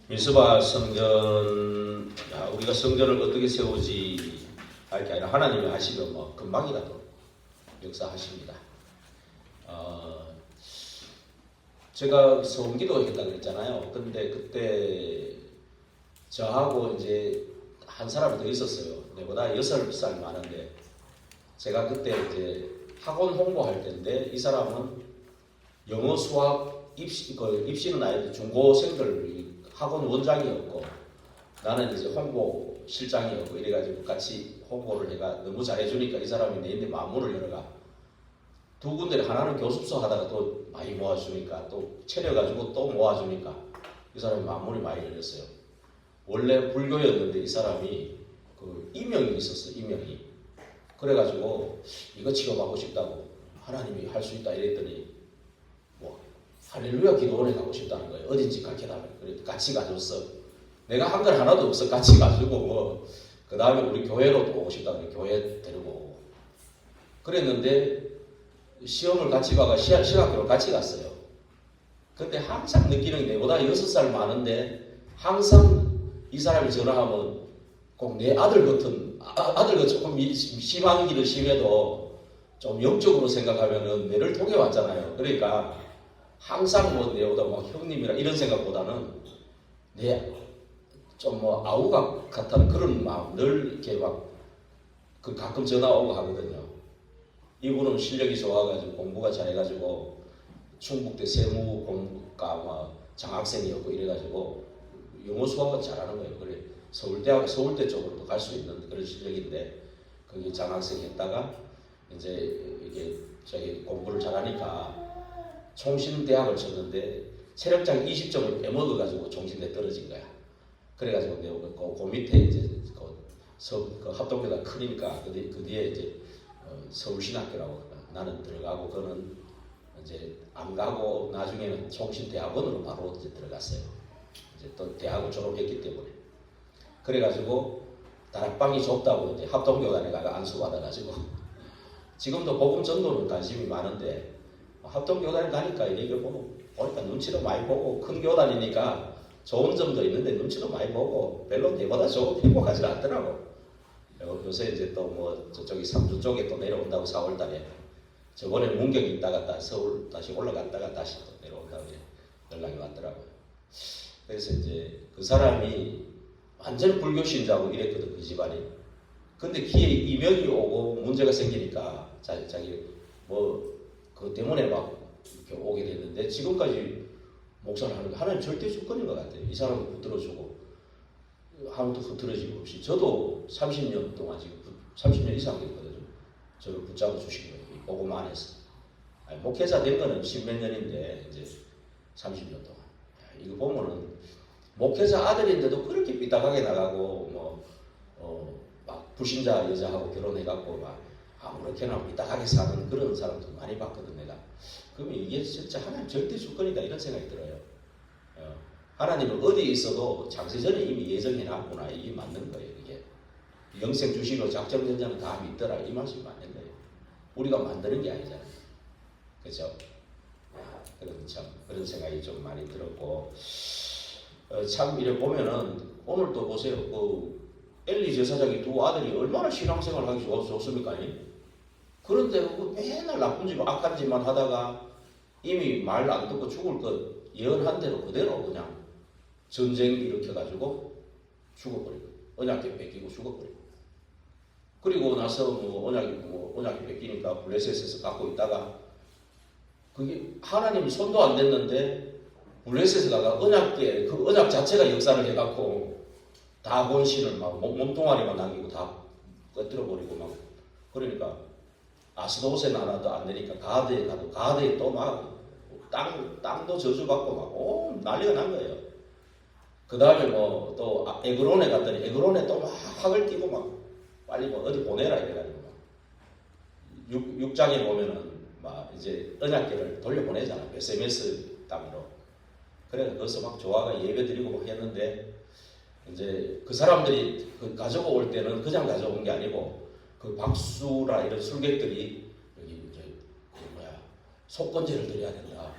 미스바 성전, 우리가 성전을 어떻게 세우지 할 게 아니라 하나님이 하시면 뭐 금방이라도 역사하십니다. 제가 소음기도 했다고 그랬잖아요. 근데 그때 저하고 이제 한 사람이 더 있었어요. 내보다 6살 많은데, 제가 그때 이제 학원 홍보할 때인데, 이 사람은 영어 수학 입시는 아니고 중고생들 학원 원장이었고, 나는 이제 홍보 실장이었고, 이래가지고 같이 홍보를 해가 너무 잘해주니까 이 사람이 내인데 만문을 열어가 두 군데를, 하나는 교습소 하다가 또 많이 모아주니까, 또 차려가지고 또 모아주니까 이 사람이 만문이 많이 열렸어요. 원래 불교였는데 이 사람이 그 이명이 있었어. 이명이. 그래가지고 이거 취업하고 싶다고, 하나님이 할 수 있다 이랬더니 뭐 할렐루야 기도원에 가고 싶다는 거예요. 어딘지 가르쳐달라고. 그래 같이 가줬어. 내가 한 건 하나도 없어. 같이 가지고 뭐 그 다음에 우리 교회로 또 오고 싶다고 교회 데리고 오고 그랬는데, 시험을 같이 가가 신학교를 같이 갔어요. 그때 항상 느끼는 게, 내보다 6살 많은데 항상 이 사람이 전화하면 꼭 내 아들 같은, 아들과 조금 심하기도 심해도 좀 영적으로 생각하면은 내를 통해 왔잖아요. 그러니까 항상 뭐 내보다 뭐 형님이라 이런 생각보다는 내 좀 뭐 아우가 같다는 그런 마음, 늘 이렇게 막 그 가끔 전화 오고 하거든요. 이분은 실력이 좋아가지고 공부가 잘해가지고 충북대 세무공과 뭐 장학생이었고 이래가지고 영어 수학은 잘하는 거예요. 그래 서울대 쪽으로도 갈 수 있는 그런 실력인데, 거기 장학생 했다가 이제 이게 저기 공부를 잘하니까 총신대학을 쳤는데 체력장 20점을 빼먹어가지고 총신대 떨어진 거야. 그래가지고 내가 그 밑에 이제 그 합동교가 크니까 그 뒤에 이제 서울신학교라고 나는 들어가고, 그는 이제 안 가고 나중에는 총신대학원으로 바로 이제 들어갔어요. 이제 또 대학을 졸업했기 때문에. 그래가지고 다락방이 좁다고 이제 합동교단에 가가 안수받아가지고 지금도 복음 전도는 관심이 많은데, 합동교단에 가니까 이게 보니까 눈치도 많이 보고, 큰 교단이니까 좋은 점도 있는데 눈치도 많이 보고 별로 내보다 좋고 행복하지 않더라고. 요새 이제 또 뭐 저쪽이 삼주 쪽에 또 내려온다고 4월달에, 저번에 문경에 있다가 서울 다시 올라갔다가 다시 또 내려온다고 연락이 왔더라고요. 그래서 이제 그 사람이 완전 불교 신자고 이랬거든, 그 집안이. 근데 기에 이명이 오고 문제가 생기니까 자기 뭐 그것 때문에 막 이렇게 오게 됐는데, 지금까지 목사를 하는 게 하나님 절대 주권인 것 같아요. 이 사람을 붙들어주고 하나도 흐트러지고 없이. 저도 30년 동안 지금 30년 이상 됐거든요. 저를 붙잡아 주신 거예요. 이 복음 안에서. 목회자 된 거는 10몇 년인데 이제 30년 동안. 이거 보면은 목회자 아들인데도 그렇게 삐딱하게 나가고 막 불신자 여자하고 결혼해갖고 막 아무렇게나 삐딱하게 사는 그런 사람도 많이 봤거든 내가. 그러면 이게 진짜 하나님 절대 주권이다 이런 생각이 들어요. 하나님은 어디에 있어도 장세전에 이미 예정해놨구나. 이게 맞는 거예요. 이게 영생 주시고 작정전자는 다 믿더라. 이 말씀이 맞는 거예요. 우리가 만드는 게 아니잖아요. 그렇죠? 그런 생각이 좀 많이 들었고, 참 이래 보면은 오늘도 보세요. 그 엘리 제사장이 두 아들이 얼마나 신앙생활을 하기 좋습니까? 그런데 맨날 나쁜 짓, 악한 짓만 하다가 이미 말 안 듣고 죽을 것 예언한 대로 그대로 그냥 전쟁 일으켜가지고 죽어버리고, 언약궤 뺏기고 죽어버리고. 그리고 나서 언약궤 뺏기니까 블레셋에서 갖고 있다가 그게 하나님 손도 안 댔는데 블레셋에 가가 언약궤, 그 언약 자체가 역사를 해갖고 다 본신을 막 몸뚱아리만 남기고 다 꺼뜨려버리고 막. 그러니까 아스도세 나라도 안 되니까 가드에 가도 가드에 또 막 땅도 저주받고 막 난리가 난 거예요. 그 다음에 뭐 또 에그론에 갔더니 에그론에 또 막 학을 띄고 막 빨리 뭐 어디 보내라 이래가지고 막 6장에 보면은 막 이제 언약궤를 돌려보내잖아. 베세메스 땅으로. 그래서 거기서 막 조화가 예배 드리고 막 했는데, 이제 그 사람들이 가지고 올 때는 그냥 가져온 게 아니고 그 박수라 이런 술객들이 여기 이제 속건제를 드려야 된다.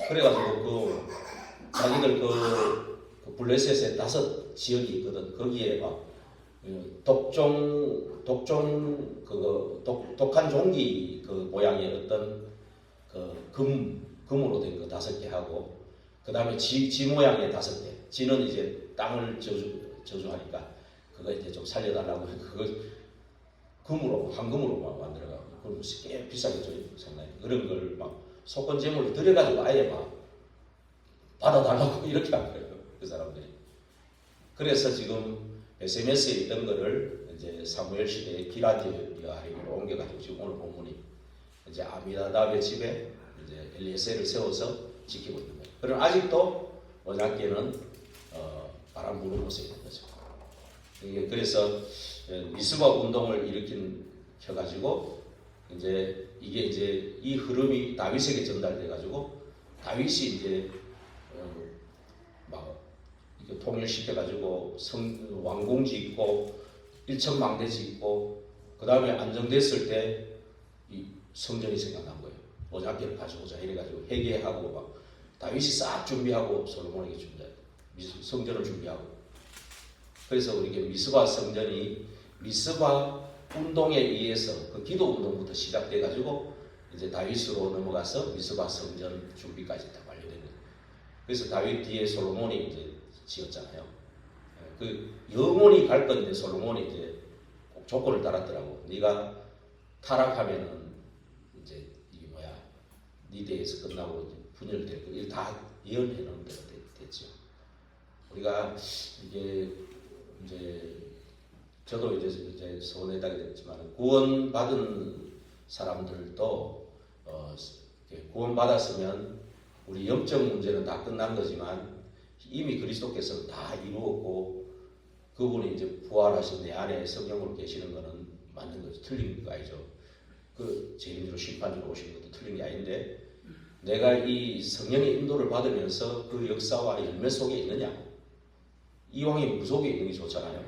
그래가지고 자기들 그 블레셋에 5지역이 있거든. 거기에 막 독한 종기 그 모양의 어떤 그 금으로 된 거 5개 하고, 그 다음에 지 모양의 5개. 지는 이제 땅을 저주하니까 그거 이제 좀 살려달라고 그거 금으로, 황금으로 만들어가고, 그럼 꽤 비싸겠죠, 상당히. 그런 걸 막 속건 제물을 들여가지고 아예 막 받아달라고 이렇게 한 거예요, 그 사람들이. 그래서 지금 SMS에 있던 거를 이제 사무엘 시대의 기라디아에로 옮겨가지고 지금 오늘 본문이 이제 아미나답의 집에 이제 엘리에셀을 세워서 지키고 있는 거예요. 그럼 아직도 언약궤는 바람 부는 곳에 있는 거죠. 그래서 미스바 운동을 켜가지고 이제 이게 이제 이 흐름이 다윗에게 전달돼가지고 다윗이 이제 막 이렇게 통일시켜가지고 왕궁 짓고 일천망대 짓고 그 다음에 안정됐을 때 이 성전이 생각난 거예요. 언약궤를 가져오자 이래가지고 회개하고 막 다윗이 싹 준비하고 솔로몬에게 준비하고 성전을 준비하고, 그래서 우리에게 미스바 성전이 미스바 운동에 의해서 그 기도 운동부터 시작돼가지고 이제 다윗으로 넘어가서 미스바 성전 준비까지 다 완료된 거예요. 그래서 다윗 뒤에 솔로몬이 이제 지었잖아요. 그 영원히 갈 건데 솔로몬이 이제 꼭 조건을 달았더라고. 네가 타락하면은 이제 이게 뭐야, 네 대에서 끝나고 분열될 거, 이거 다 예언해 놓은 대로 됐죠. 우리가 이게 이제 저도 이제 서원에다가 됐지만 구원받은 사람들도 구원 받았으면 우리 영적 문제는 다 끝난 거지만 이미 그리스도께서 다 이루었고 그분이 이제 부활하신 내 안에 성령으로 계시는 거는 맞는 거죠. 틀린 거 아니죠. 그 죄인으로 심판주로 오신 것도 틀린 게 아닌데, 내가 이 성령의 인도를 받으면서 그 역사와 열매 속에 있느냐, 이왕이 무속에 있는 게 좋잖아요.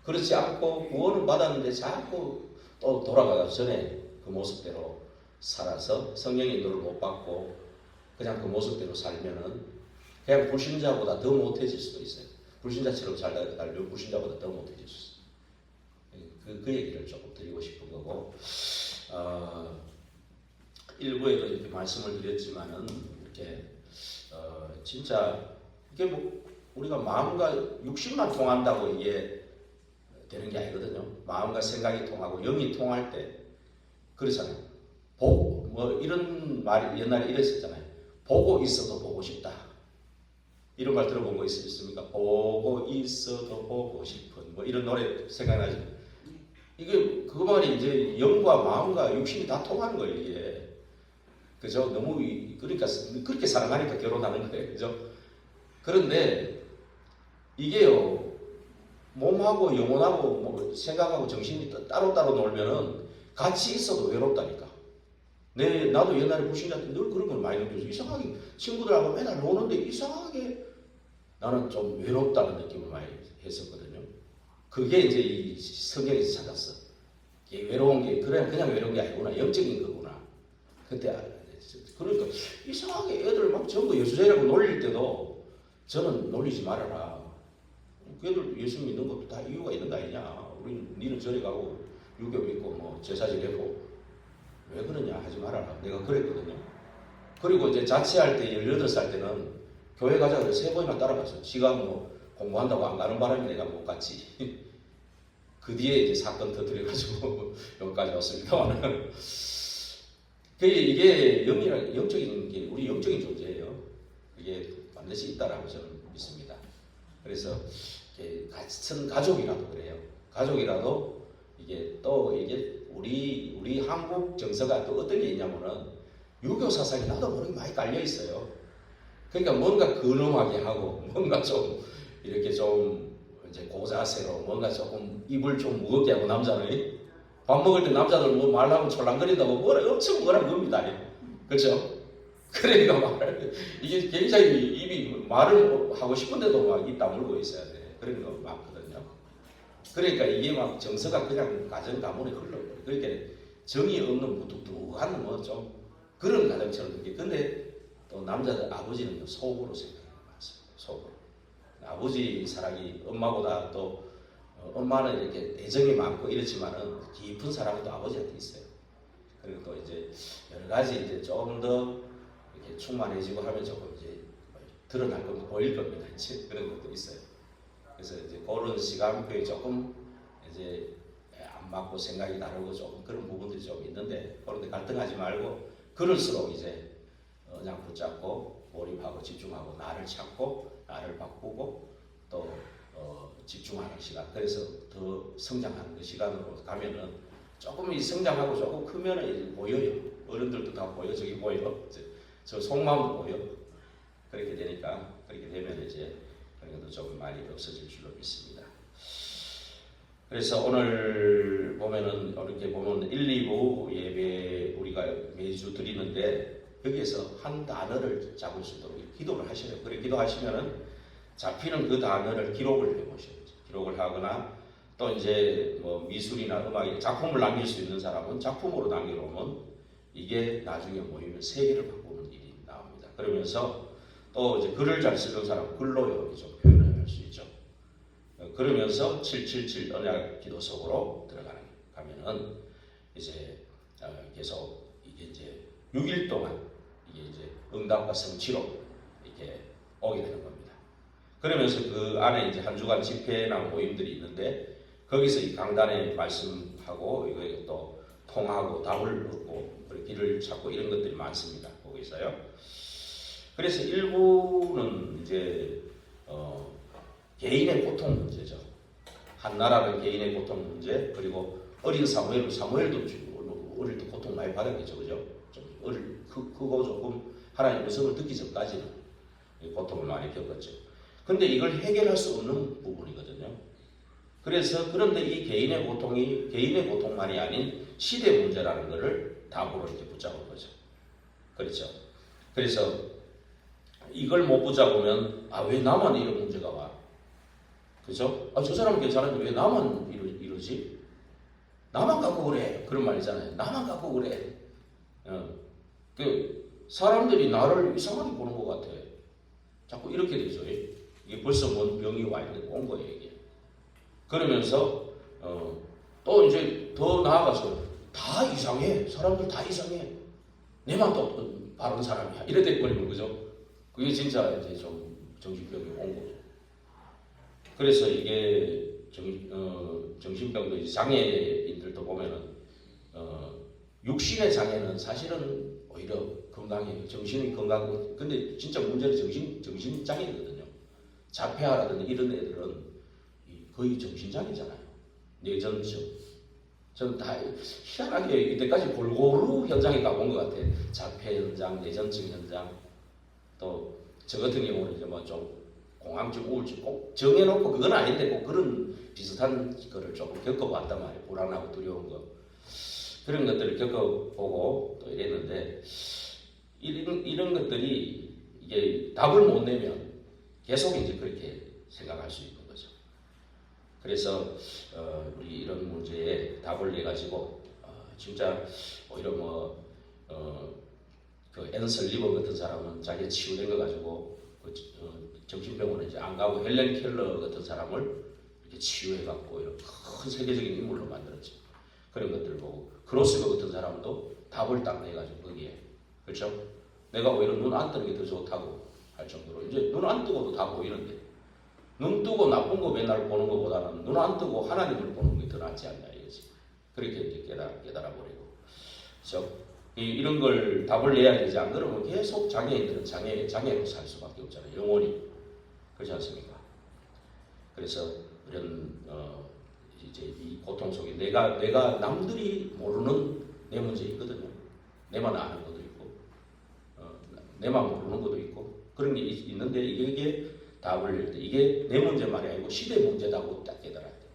그렇지 않고 구원을 받았는데 자꾸 또 돌아가기 전에 그 모습대로 살아서 성령의 인도를 못 받고 그냥 그 모습대로 살면은 그냥 불신자보다 더 못해질 수도 있어요. 불신자처럼 살면 불신자보다 더 못해질 수 있어요. 그 얘기를 조금 드리고 싶은 거고, 일부에도 이렇게 말씀을 드렸지만은 이렇게 진짜 이게 뭐 우리가 마음과 육신만 통한다고 이게 되는 게 아니거든요. 마음과 생각이 통하고 영이 통할 때 그렇잖아요. 뭐 이런 말이 옛날에 이랬었잖아요. 보고 있어도 보고 싶다. 이런 말 들어본 거 있습니까? 보고 있어도 보고 싶은 뭐 이런 노래 생각나죠? 이게 그 말이 이제 영과 마음과 육신이 다 통하는 거예요, 이게. 그죠? 너무 그러니까 그렇게 사랑하니까 결혼하는 거예요, 그죠? 그런데 이게요, 몸하고 영혼하고 뭐 생각하고 정신이 따로따로 놀면은 같이 있어도 외롭다니까. 나도 옛날에 불신자 때 늘 그런 걸 많이 느꼈어. 이상하게 친구들하고 맨날 노는데 이상하게 나는 좀 외롭다는 느낌을 많이 했었거든요. 그게 이제 이 성경에서 찾았어. 이게 외로운 게 그냥 외로운 게 아니구나. 영적인 거구나. 그때 그러니까 이상하게 애들 막 전부 예수자라고 놀릴 때도 저는 놀리지 말아라. 걔들 예수 믿는 것도 다 이유가 있는 거 아니냐. 니는 절에 가고 유교 믿고 뭐 제사질 했고 왜 그러냐 하지 말아라. 내가 그랬거든요. 그리고 이제 자취할 때 18살 때는 교회 가자 그래서 3번이나 따라갔어요. 지가 뭐 공부한다고 안 가는 바람에 내가 못 갔지. 그 뒤에 이제 사건 터뜨려가지고 여기까지 왔습니다만 이게 영적인 게 우리 영적인 존재예요. 그게 반드시 있다라고 저는 믿습니다. 그래서 같은 가족이라도 그래요. 가족이라도 이게 우리 한국 정서가 또 어떤 게 있냐면은 유교 사상이 나도 모르게 많이 깔려 있어요. 그러니까 뭔가 근엄하게 하고 뭔가 좀 이렇게 좀 이제 고자세로 뭔가 조금 입을 좀 무겁게 하고 남자는 밥 먹을 때 남자들 뭐 말하면 촐랑거린다고 엄청 뭐라 겁니다. 그렇죠? 그러니까 이게 굉장히 입이 말을 하고 싶은데도 막 입 다물고 있어야 돼. 그런 거 많거든요. 그러니까 이게 막 정서가 그냥 가정 가문에 흘러요. 그러니까 정이 없는 무뚝뚝한 뭐 좀 그런 가정처럼 느껴. 근데 또 남자들 아버지는 속으로 생각해요. 속으로. 아버지 사랑이 엄마보다 또 엄마는 이렇게 애정이 많고 이렇지만은 깊은 사랑이 또 아버지한테 있어요. 그리고 또 이제 여러 가지 이제 조금 더 이렇게 충만해지고 하면 조금 이제 드러날 겁니다. 보일 겁니다. 이제 그런 것도 있어요. 그래서 이제 그런 시간표에 조금 이제 안 맞고 생각이 다르고 조금 그런 부분들이 좀 있는데 그런데 갈등하지 말고 그럴수록 이제 그냥 붙잡고 몰입하고 집중하고 나를 찾고 나를 바꾸고 또 집중하는 시간. 그래서 더 성장하는 그 시간으로 가면은 조금 이 성장하고 조금 크면은 이제 보여요. 어른들도 다 보여. 저기 보여. 저 속마음도 보여. 그렇게 되니까 그렇게 되면 이제 그런 것도 조금 많이 없어질 줄로 믿습니다. 그래서 오늘 보면은 이렇게 보면 1, 2부 예배 우리가 매주 드리는데 여기에서 한 단어를 잡을 수 있도록 기도를 하셔요. 그래 기도하시면은 잡히는 그 단어를 기록을 해보셔요. 기록을 하거나 또 이제 뭐 미술이나 음악에 작품을 남길 수 있는 사람은 작품으로 남겨놓으면 이게 나중에 모이면 세계를 바꾸는 일이 나옵니다. 그러면서 또 이제 글을 잘 쓰는 사람은 글로 좀 표현을 할 수 있죠. 그러면서 777 언약 기도 속으로 가면은 이제 계속 이게 이제 6일 동안 이게 이제 응답과 성취로 이렇게 오게 되는 겁니다. 그러면서 그 안에 이제 한 주간 집회나 모임들이 있는데 거기서 이 강단에 말씀하고 이거 또 통하고 답을 얻고 길을 찾고 이런 것들이 많습니다. 거기서요. 그래서 일부는 이제 개인의 고통 문제죠. 한나라는 개인의 고통 문제, 그리고 어린 사무엘도 어릴 때 고통 많이 받았겠죠, 그죠? 좀 크고 조금 하나님의 음성을 듣기 전까지는 고통을 많이 겪었죠. 근데 이걸 해결할 수 없는 부분이거든요. 그래서 그런데 이 개인의 고통이 개인의 고통만이 아닌 시대 문제라는 것을 답으로 이렇게 붙잡은 거죠. 그렇죠. 그래서 이걸 못 붙잡으면 왜 나만 이런 문제가 와? 그죠? 저 사람은 괜찮은데 왜 나만 이러지? 나만 갖고 그래. 그런 말 있잖아요. 나만 갖고 그래. 그 사람들이 나를 이상하게 보는 것 같아. 자꾸 이렇게 되죠. 이게 벌써 뭔 병이 와 있는 온 거예요, 이게. 그러면서 또 이제 더 나아가서 다 이상해. 사람들 다 이상해. 내만 또 바른 사람이야. 이래 돼버리는 거죠. 그게 진짜 이제 좀 정신병이 온 거죠. 그래서 이게 정신병도 이제 장애인들도 보면은 육신의 장애는 사실은 오히려 건강해요. 정신이 건강하고 근데 진짜 문제는 정신 장애거든요. 자폐아라든지 이런 애들은 거의 정신 장애잖아요. 뇌전증. 저는 다 희한하게 이때까지 골고루 현장에 가본 것 같아요. 자폐 현장, 뇌전증 현장. 또 저 같은 경우는 이제 뭐 좀 공황증, 우울증 꼭 정해놓고 그건 아닌데 꼭 그런 비슷한 거를 조금 겪어봤단 말이에요. 불안하고 두려운 거. 그런 것들을 겪어보고 또 이랬는데 이런 것들이 이게 답을 못 내면 계속 이제 그렇게 생각할 수 있는 거죠. 그래서 우리 이런 문제에 답을 내가지고 진짜 오히려 그 앤서 리버 같은 사람은 자기가 치유된 거 가지고 정신병원에 이제 안 가고 헬렌 켈러 같은 사람을 이렇게 치유해갖고 이런 큰 세계적인 인물로 만들었죠. 그런 것들을 보고 크로스버 같은 사람도 답을 딱 내가지고 거기에 그렇죠? 내가 오히려 눈 안 뜨는 게 더 좋다고 할 정도로 이제 눈 안 뜨고도 다 보이는데 눈 뜨고 나쁜 거 맨날 보는 것보다는 눈 안 뜨고 하나님을 보는 게 더 낫지 않냐 이거지. 그렇게 이제 깨달아 버리고 그렇죠? 이런 걸 답을 내야 되지 안 그러면 계속 장애인들은 장애로 살 수밖에 없잖아요. 영원히 그렇지 않습니까? 그래서 이런 이제 이 고통 속에 내가 남들이 모르는 내 문제 있거든요. 내만 아는 것도 있고 내만 모르는 것도 있고 그런 게 있는데 이게 답을 낼 때 이게 내 문제만이 아니고 시대 문제다고 딱 깨달아야 돼요.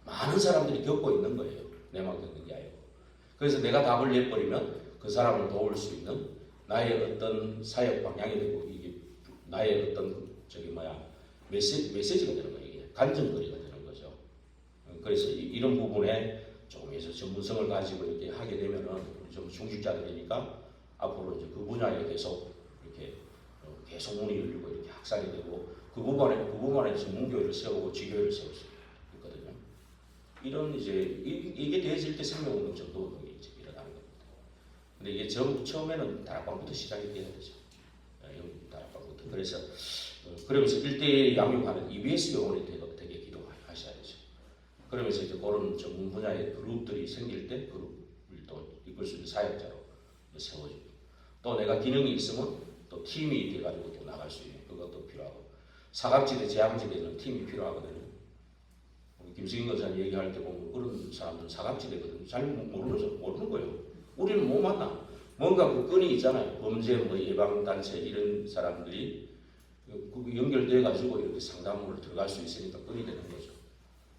많은 사람들이 겪고 있는 거예요. 내만 겪는 게 아니고. 그래서 내가 답을 내버리면 그 사람을 도울 수 있는 나의 어떤 사역 방향이 되고 이게 나의 어떤 메시지가 되는 거예요. 이게 간증거리가 되는 거죠. 그래서 이런 부분에 조금에서 전문성을 가지고 이렇게 하게 되면은 좀 중직자들이니까 앞으로 이제 그 분야에 계속 이렇게 계속 문이 열리고 이렇게 확산이 되고 그 부분에 전문교회를 세우고 지교회를 세울 수 있거든요. 이런 이제 이게 되어질 때 생명운동 전도운동이 이제 일어나는 겁니다. 근데 이게 처음에는 다락방부터 시작이 돼야 되죠. 다락방부터. 그래서 그러면서 1대1 양육하는 EBS 병원이 되게 기도하셔야 되죠. 그러면서 이제 그런 전문 분야의 그룹들이 생길 때 그룹을 또 이끌 수 있는 사역자로 세워지고, 또 내가 기능이 있으면 또 팀이 돼가지고 또 나갈 수 있는 그것도 필요하고, 사각지대 재앙지대는 팀이 필요하거든요. 김승인 교사님 얘기할 때 보면 그런 사람들은 사각지대거든요. 잘 모르는 거예요. 우리는 못 만나. 뭔가 그 끈이 있잖아요. 범죄 예방단체 이런 사람들이 연결돼 가지고 이렇게 상담으로 들어갈 수 있으니까 끈이 되는 거죠.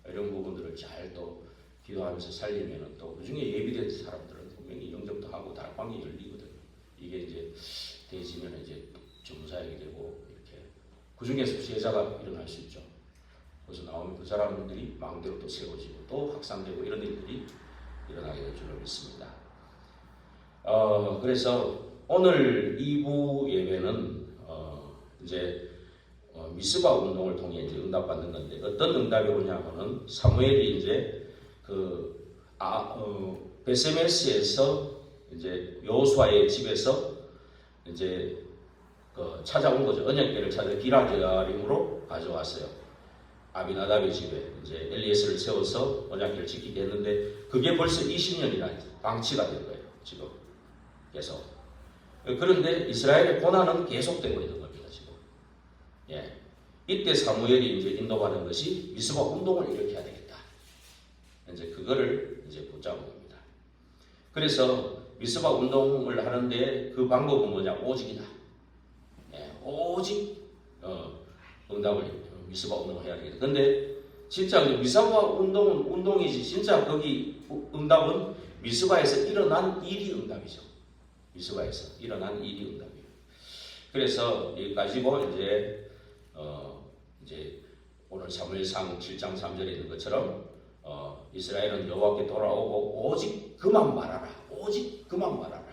이런 부분들을 잘 또 기도하면서 살리면은 또 그중에 예비된 사람들은 분명히 영접도 하고 다락방이 열리거든요. 이게 이제 되어지면 이제 전무사역이 되고 이렇게 그 중에서 제자가 일어날 수 있죠. 그래서 나오면 그 사람들이 마음대로 또 세워지고 또 확산되고 이런 일들이 일어나게 될 줄로 믿습니다. 그래서 오늘 2부 예배는 이제 미스바 운동을 통해 이제 응답받는 건데, 어떤 응답이 오냐면은 사무엘이 이제 베세메스에서 이제 여호수아의 집에서 이제 찾아온 거죠. 언약궤를 찾아 기럇여림으로 가져왔어요. 아비나답의 집에 이제 엘리에스를 세워서 언약궤를 지키게 했는데 그게 벌써 20년이나 방치가 된 거예요. 지금 계속. 그런데 이스라엘의 고난은 계속되고 있는 겁니다. 지금. 예. 이때 사무엘이 이제 인도받은 것이 미스바 운동을 일으켜야 되겠다. 이제 그거를 이제 붙잡은 겁니다. 그래서 미스바 운동을 하는데 그 방법은 뭐냐? 오직이다. 예. 오직 응답을 미스바 운동을 해야 되겠다. 근데 진짜 미스바 운동은 운동이지 진짜 거기 응답은 미스바에서 일어난 일이 응답이죠. 미스바에서 일어난 일이 응답이에요. 그래서 여기까지고 이제 오늘 사무엘상 7장 3절에 있는 것처럼 이스라엘은 여호와께 돌아오고 오직 그만 말하라. 오직 그만 말하라.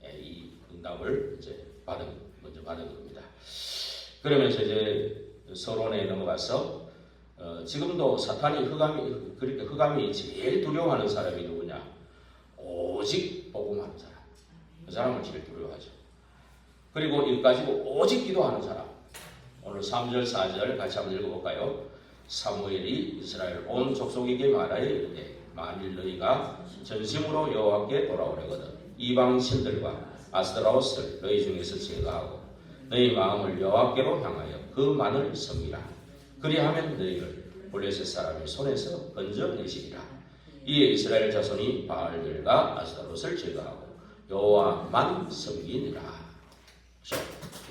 예, 이 응답을 이제 먼저 받은 겁니다. 그러면서 이제 서론에 넘어가서 지금도 사탄이 흑암이 제일 두려워하는 사람이 누구냐? 오직 복음하는 사람. 그 사람을 제일 두려워하죠. 그리고 여기까지 오직 기도하는 사람. 오늘 3절 4절 같이 한번 읽어볼까요? 사무엘이 이스라엘 온 족속에게 말하여 이르되 만일 너희가 전심으로 여호와께 돌아오려거든 이방 신들과 아스타로스를 너희 중에서 제거하고 너희 마음을 여호와께로 향하여 그만을 섬기라. 그리하면 너희를 블레셋 사람의 손에서 건져내시리라. 이에 이스라엘 자손이 바알들과 아스타롯을 제거하고 여호와만 섬기니라.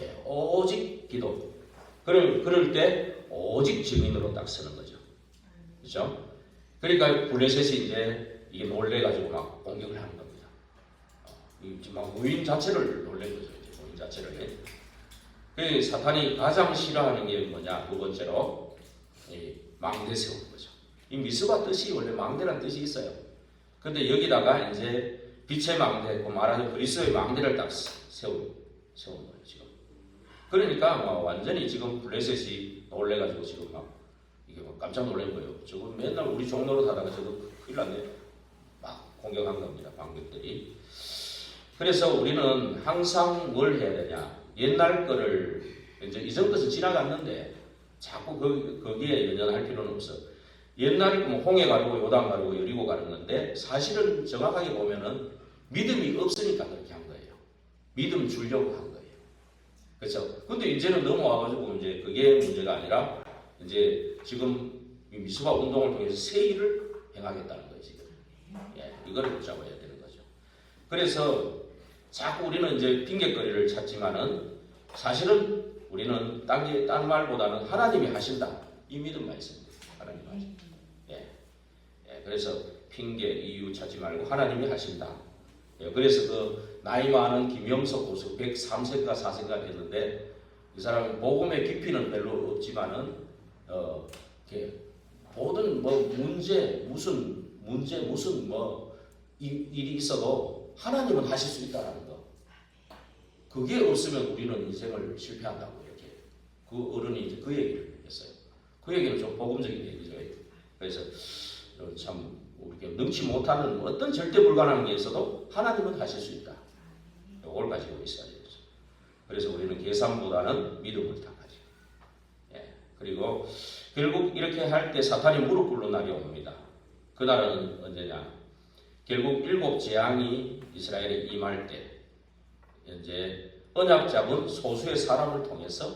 예, 오직 기도. 그럴 때 오직 증인으로 딱 서는 거죠. 그렇죠? 그러니까 블레셋이 이제 이게 놀래가지고 막 공격을 하는 겁니다. 막 무인 자체를 놀란 거죠. 이제 무인 자체를. 그 사탄이 가장 싫어하는 게 뭐냐? 두 번째로 망대 세우는 거죠. 이 미스바 뜻이 원래 망대라는 뜻이 있어요. 근데 여기다가 이제 빛의 망대, 말하자면 그리스도의 망대를 딱 세운 거예요, 지금. 그러니까 완전히 지금 블레셋이 놀래가지고 지금 이게 깜짝 놀란 거예요. 저거 맨날 우리 종로로 하다가 저거 큰일 났네. 막 공격한 겁니다, 방백들이. 그래서 우리는 항상 뭘 해야 되냐? 옛날 거를 이제 이전 것은 지나갔는데 자꾸 거기에 연연할 필요는 없어. 옛날에 홍해 가르고 요단 가르고 여리고 가는 건데 사실은 정확하게 보면은 믿음이 없으니까 그렇게 한 거예요. 믿음 주려고 한 거예요. 그렇죠? 근데 이제는 넘어와가지고 이제 그게 문제가 아니라 이제 지금 미스바 운동을 통해서 새 일을 행하겠다는 거예요, 지금. 예, 이거를 붙잡아야 되는 거죠. 그래서 자꾸 우리는 이제 핑계거리를 찾지만은 사실은 우리는 딴 말보다는 하나님이 하신다. 이 믿음만 있으면 돼요. 하나님이 하신다. 예, 그래서 핑계, 이유 찾지 말고 하나님이 하신다. 예, 그래서 그 나이 많은 김영석 고수 103세가 4세가 됐는데 이 사람은 복음의 깊이는 별로 없지만은 모든 무슨 일이 있어도 하나님은 하실 수 있다라는 거. 그게 없으면 우리는 인생을 실패한다고 이렇게 그 어른이 이제 그 얘기를 했어요. 그 얘기는 좀 복음적인 얘기죠. 그래서 참 우리가 능치 못하는 어떤 절대 불가능한 게 있어도 하나님은 하실 수 있다. 이걸 가지고 있어야 되죠. 그래서 우리는 계산보다는 믿음을 다 가지고. 예. 그리고 결국 이렇게 할 때 사탄이 무릎 꿇는 날이 옵니다. 그날은 언제냐? 결국 7 재앙이 이스라엘에 임할 때 이제 언약 잡은 소수의 사람을 통해서